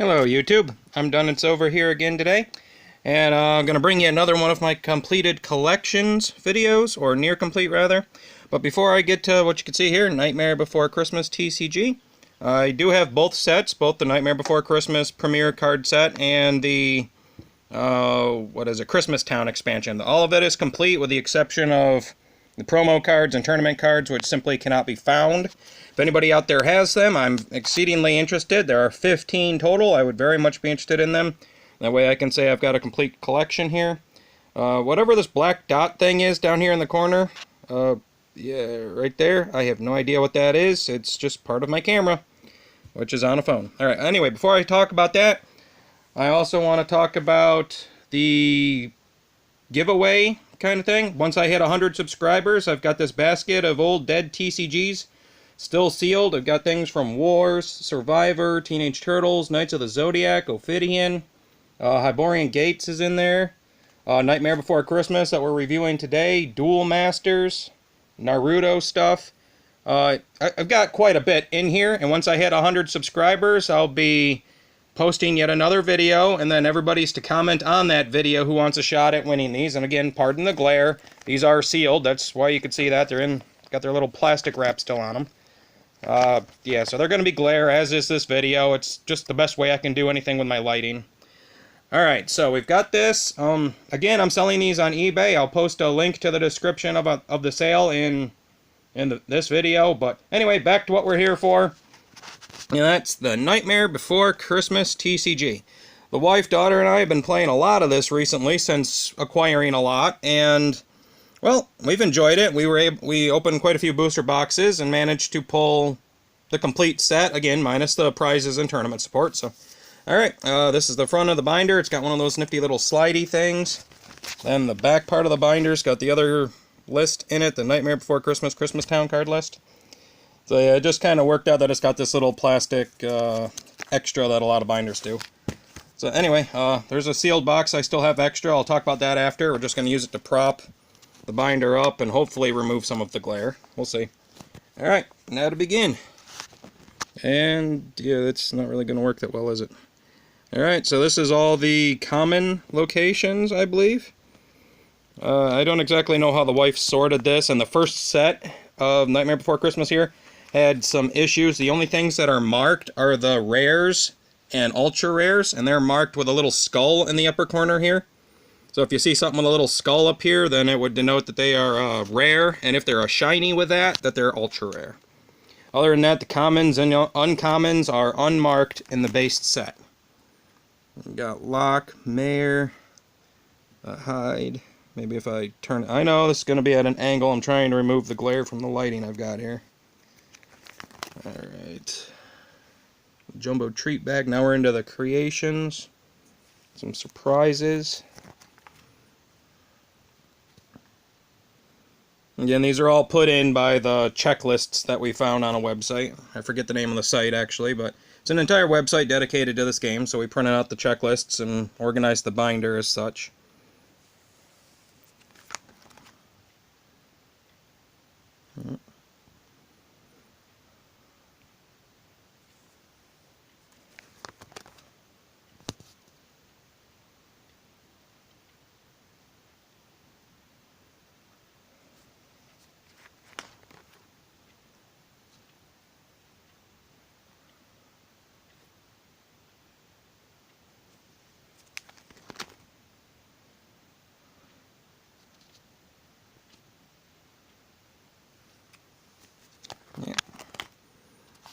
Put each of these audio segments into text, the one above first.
Hello YouTube, I'm Dun It's Over here again today, and I'm going to bring you another one of my completed collections videos, or near complete rather. But before I get to what you can see here, Nightmare Before Christmas TCG, I do have both sets, both the Nightmare Before Christmas Premier card set and the, Christmas Town expansion. All of it is complete with the exception of the promo cards and tournament cards, which simply cannot be found. If anybody out there has them, I'm exceedingly interested. There are 15 total. I would very much be interested in them. That way I can say I've got a complete collection here. Whatever this black dot thing is down here in the corner, yeah, right there, I have no idea what that is. It's just part of my camera, which is on a phone. Alright, anyway, before I talk about that, I also want to talk about the giveaway kind of thing. Once I hit 100 subscribers, I've got this basket of old dead TCGs still sealed. I've got things from Wars, Survivor, Teenage Turtles, Knights of the Zodiac, Ophidian, Hyborian Gates is in there, Nightmare Before Christmas that we're reviewing today, Duel Masters, Naruto stuff. I've got quite a bit in here, and once I hit 100 subscribers, I'll be posting yet another video, and then everybody's to comment on that video who wants a shot at winning these. And again, pardon the glare. These are sealed. That's why you can see that. They're got their little plastic wrap still on them. Yeah, so they're going to be glare, as is this video. It's just the best way I can do anything with my lighting. Alright, so we've got this. Again, I'm selling these on eBay. I'll post a link to the description of the sale in this video. But anyway, back to what we're here for. And that's the Nightmare Before Christmas TCG. The wife, daughter, and I have been playing a lot of this recently since acquiring a lot, and well, we've enjoyed it. We opened quite a few booster boxes and managed to pull the complete set, again, minus the prizes and tournament support. So, alright, this is the front of the binder. It's got one of those nifty little slidey things. Then the back part of the binder's got the other list in it, the Nightmare Before Christmas Christmas Town card list. So yeah, it just kind of worked out that it's got this little plastic extra that a lot of binders do. So anyway, there's a sealed box I still have extra. I'll talk about that after. We're just going to use it to prop the binder up and hopefully remove some of the glare. We'll see. Alright, now to begin. And yeah, it's not really going to work that well, is it? Alright, so this is all the common locations, I believe. I don't exactly know how the wife sorted this, and the first set of Nightmare Before Christmas here had some issues. The only things that are marked are the rares and ultra rares, and they're marked with a little skull in the upper corner here. So if you see something with a little skull up here, then it would denote that they are rare, and if they're a shiny with that they're ultra rare. Other than that, the commons and uncommons are unmarked in the base set. We've got Lock, Mare, Hide. Maybe if I turn it, I know this is going to be at an angle. I'm trying to remove the glare from the lighting I've got here. Alright. Jumbo treat bag. Now we're into the creations. Some surprises. Again, these are all put in by the checklists that we found on a website. I forget the name of the site actually, but it's an entire website dedicated to this game, so we printed out the checklists and organized the binder as such.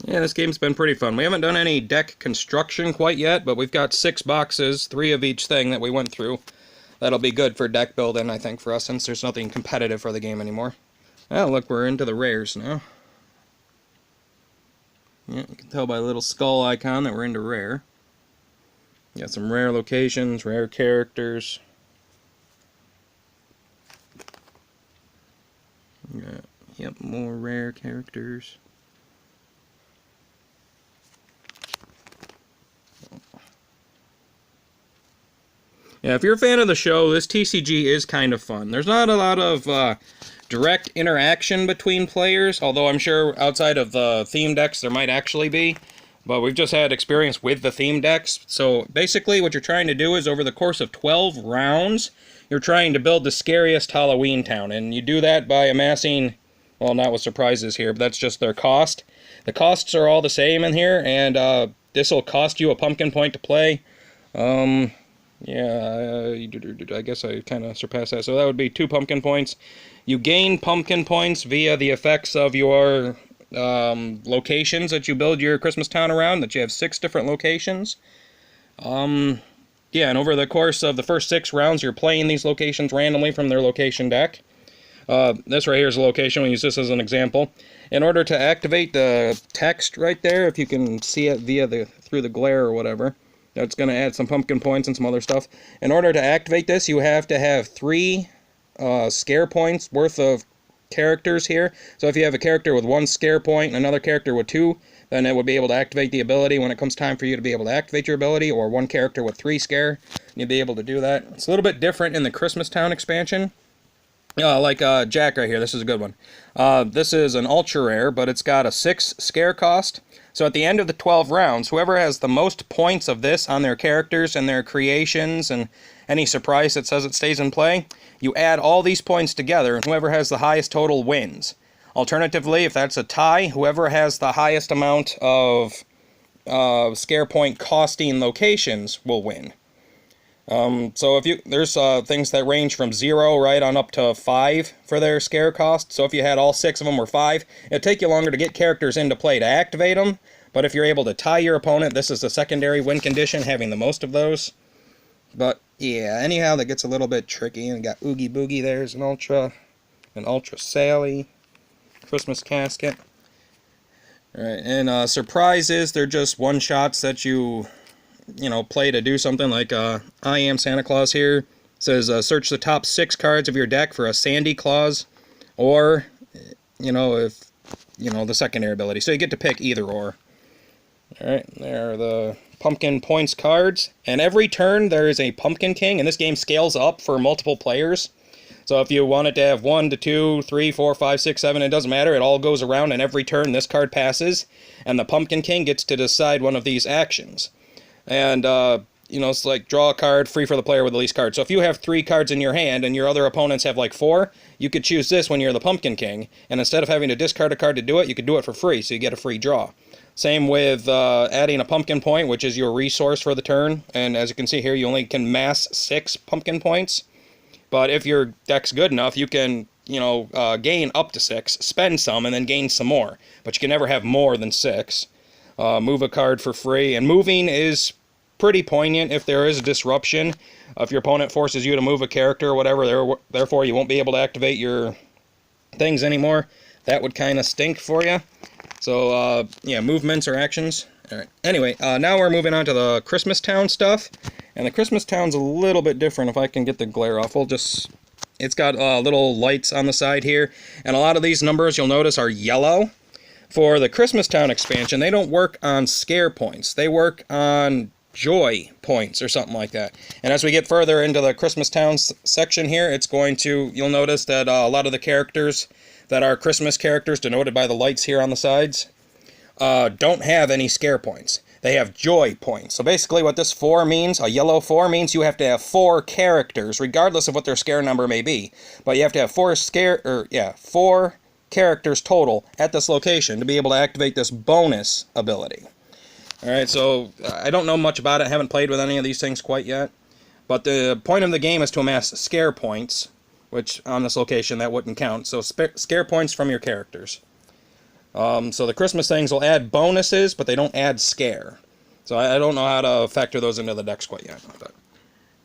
Yeah, this game's been pretty fun. We haven't done any deck construction quite yet, but we've got 6 boxes, 3 of each thing that we went through. That'll be good for deck building, I think, for us, since there's nothing competitive for the game anymore. Well, look, we're into the rares now. Yeah, you can tell by the little skull icon that we're into rare. Got some rare locations, rare characters. Yep, more rare characters. Yeah, if you're a fan of the show, this TCG is kind of fun. There's not a lot of direct interaction between players, although I'm sure outside of the theme decks there might actually be. but we've just had experience with the theme decks. So basically what you're trying to do is over the course of 12 rounds, you're trying to build the scariest Halloween town. And you do that by amassing, well, not with surprises here, but that's just their cost. The costs are all the same in here, and this will cost you a pumpkin point to play. Yeah, I guess I kind of surpassed that. So that would be 2 pumpkin points. You gain pumpkin points via the effects of your locations that you build your Christmas town around, that you have 6 different locations. Yeah, and over the course of the first 6 rounds, you're playing these locations randomly from their location deck. This right here is a location. We'll use this as an example. In order to activate the text right there, if you can see it through the glare or whatever, that's going to add some pumpkin points and some other stuff. In order to activate this, you have to have 3 scare points worth of characters here. So if you have a character with 1 scare point and another character with 2, then it would be able to activate the ability when it comes time for you to be able to activate your ability, or 1 character with 3 scare, you'd be able to do that. It's a little bit different in the Christmas Town expansion. Like Jack right here, this is a good one. This is an ultra rare, but it's got a 6 scare cost. So at the end of the 12 rounds, whoever has the most points of this on their characters and their creations and any surprise that says it stays in play, you add all these points together, and whoever has the highest total wins. Alternatively, if that's a tie, whoever has the highest amount of scare point costing locations will win. So if there's things that range from 0 right on up to 5 for their scare cost. So if you had all 6 of them were 5, it'd take you longer to get characters into play to activate them. But if you're able to tie your opponent, this is the secondary win condition, having the most of those. But yeah, anyhow, that gets a little bit tricky. And got Oogie Boogie. There's an Ultra Sally, Christmas Casket. All right, and surprises, they're just one-shots that you play to do something. Like I Am Santa Claus here. It says search the top 6 cards of your deck for a Sandy Claus, or if the secondary ability. So you get to pick either or. All right, there are the pumpkin points cards, and every turn there is a Pumpkin King, and this game scales up for multiple players. So if you wanted to have 1 to 2, 3, 4, 5, 6, 7, it doesn't matter. It all goes around, and every turn this card passes, and the Pumpkin King gets to decide one of these actions. And, it's like draw a card, free for the player with the least cards. So if you have 3 cards in your hand and your other opponents have like 4, you could choose this when you're the Pumpkin King. And instead of having to discard a card to do it, you could do it for free, so you get a free draw. Same with adding a pumpkin point, which is your resource for the turn. And as you can see here, you only can mass 6 pumpkin points. But if your deck's good enough, you can, gain up to 6, spend some, and then gain some more. But you can never have more than 6. Move a card for free. And moving is pretty poignant if there is a disruption. If your opponent forces you to move a character or whatever, therefore you won't be able to activate your things anymore. That would kind of stink for you. So, yeah, movements or actions. All right. Anyway, now we're moving on to the Christmas Town stuff. And the Christmas Town's a little bit different. If I can get the glare off, it's got little lights on the side here. And a lot of these numbers, you'll notice, are yellow. For the Christmas Town expansion, they don't work on scare points. They work on joy points or something like that. And as we get further into the Christmas Town section here, you'll notice that a lot of the characters that are Christmas characters, denoted by the lights here on the sides, don't have any scare points. They have joy points. So basically what this 4 means, a yellow 4, means you have to have 4 characters, regardless of what their scare number may be. But you have to have 4 characters total at this location to be able to activate this bonus ability. Alright, so I don't know much about it. I haven't played with any of these things quite yet. But the point of the game is to amass scare points, which on this location that wouldn't count. So scare points from your characters. So the Christmas things will add bonuses, but they don't add scare. So I don't know how to factor those into the decks quite yet. But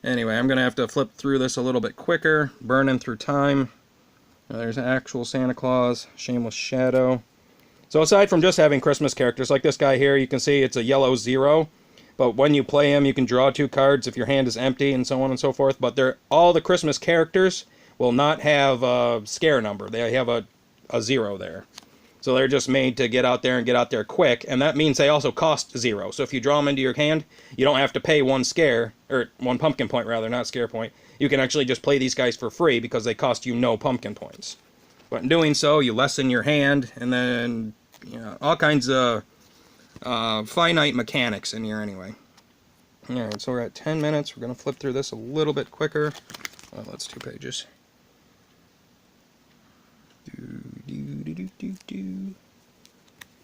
anyway, I'm going to have to flip through this a little bit quicker, burning through time. There's an actual Santa Claus, Shameless Shadow. So aside from just having Christmas characters, like this guy here, you can see it's a yellow 0. But when you play him, you can draw 2 cards if your hand is empty, and so on and so forth. But all the Christmas characters will not have a scare number. They have a 0 there. So they're just made to get out there and get out there quick, and that means they also cost 0. So if you draw them into your hand, you don't have to pay 1 scare, or 1 pumpkin point rather, not scare point. You can actually just play these guys for free because they cost you no pumpkin points. But in doing so, you lessen your hand, and then all kinds of finite mechanics in here anyway. Alright, so we're at 10 minutes. We're going to flip through this a little bit quicker. Well, that's 2 pages.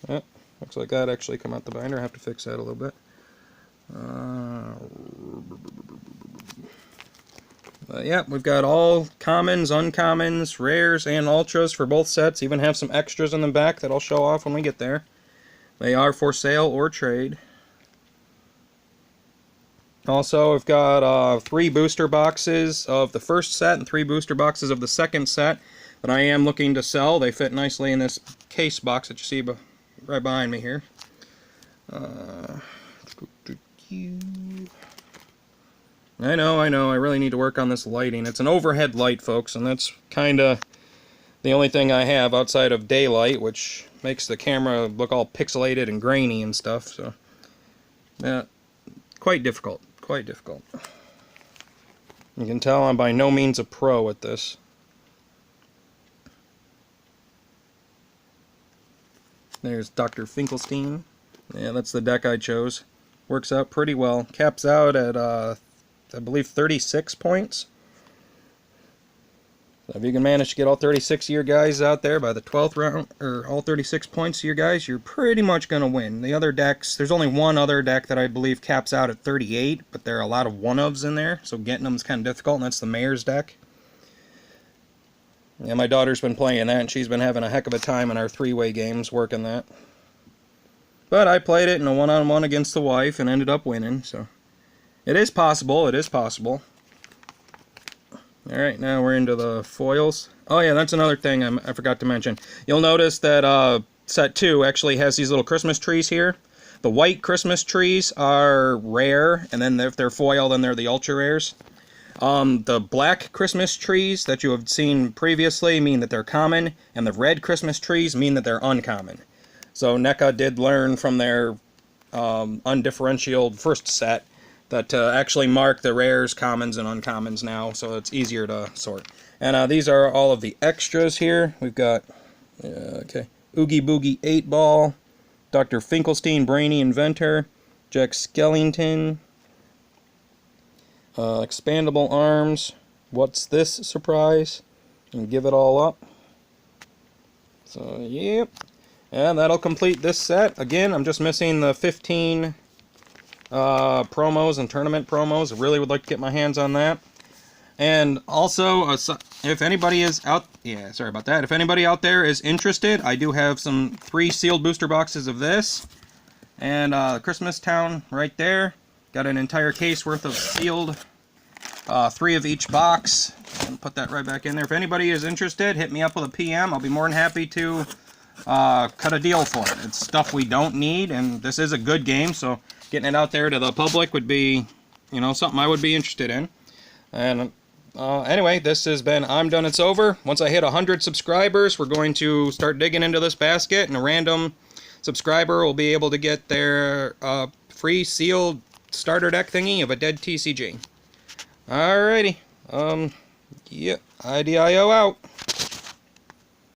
Oh, looks like that actually come out the binder. I have to fix that a little bit. Yeah, we've got all commons, uncommons, rares, and ultras for both sets. Even have some extras in the back that I'll show off when we get there. They are for sale or trade. Also, I've got 3 booster boxes of the first set and 3 booster boxes of the second set that I am looking to sell. They fit nicely in this case box that you see right behind me here. I know, I really need to work on this lighting. It's an overhead light, folks, and that's kind of the only thing I have outside of daylight, which makes the camera look all pixelated and grainy and stuff, so yeah, quite difficult, quite difficult. You can tell I'm by no means a pro at this. There's Dr. Finkelstein. Yeah, that's the deck I chose. Works out pretty well. Caps out at, I believe, 36 points. So if you can manage to get all 36 of your guys out there by the 12th round, or all 36 points of your guys, you're pretty much going to win. The other decks, there's only one other deck that I believe caps out at 38, but there are a lot of one-ofs in there, so getting them is kind of difficult, and that's the Mayor's deck. Yeah, my daughter's been playing that, and she's been having a heck of a time in our 3-way games working that. But I played it in a one-on-one against the wife and ended up winning, so it is possible, it is possible. Alright, now we're into the foils. Oh yeah, that's another thing I forgot to mention. You'll notice that set 2 actually has these little Christmas trees here. The white Christmas trees are rare, and then if they're foil, then they're the ultra rares. The black Christmas trees that you have seen previously mean that they're common, and the red Christmas trees mean that they're uncommon. So NECA did learn from their undifferentiated first set that actually mark the rares, commons, and uncommons now, so it's easier to sort. And these are all of the extras here. We've got, Oogie Boogie 8-Ball, Dr. Finkelstein, Brainy Inventor, Jack Skellington, Expandable Arms, What's This Surprise, and Give It All Up. So, yep. And that'll complete this set. Again, I'm just missing the 15 promos and tournament promos. I really would like to get my hands on that. And also, if anybody is out, sorry about that. If anybody out there is interested, I do have some 3 sealed booster boxes of this, and Christmas Town right there. Got an entire case worth of sealed, 3 of each box. And put that right back in there. If anybody is interested, hit me up with a PM. I'll be more than happy to cut a deal for it. It's stuff we don't need, and this is a good game, so getting it out there to the public would be, something I would be interested in. And anyway, this has been I'm Done, It's Over. Once I hit 100 subscribers, we're going to start digging into this basket, and a random subscriber will be able to get their free sealed starter deck thingy of a dead TCG. Alrighty. IDIO out.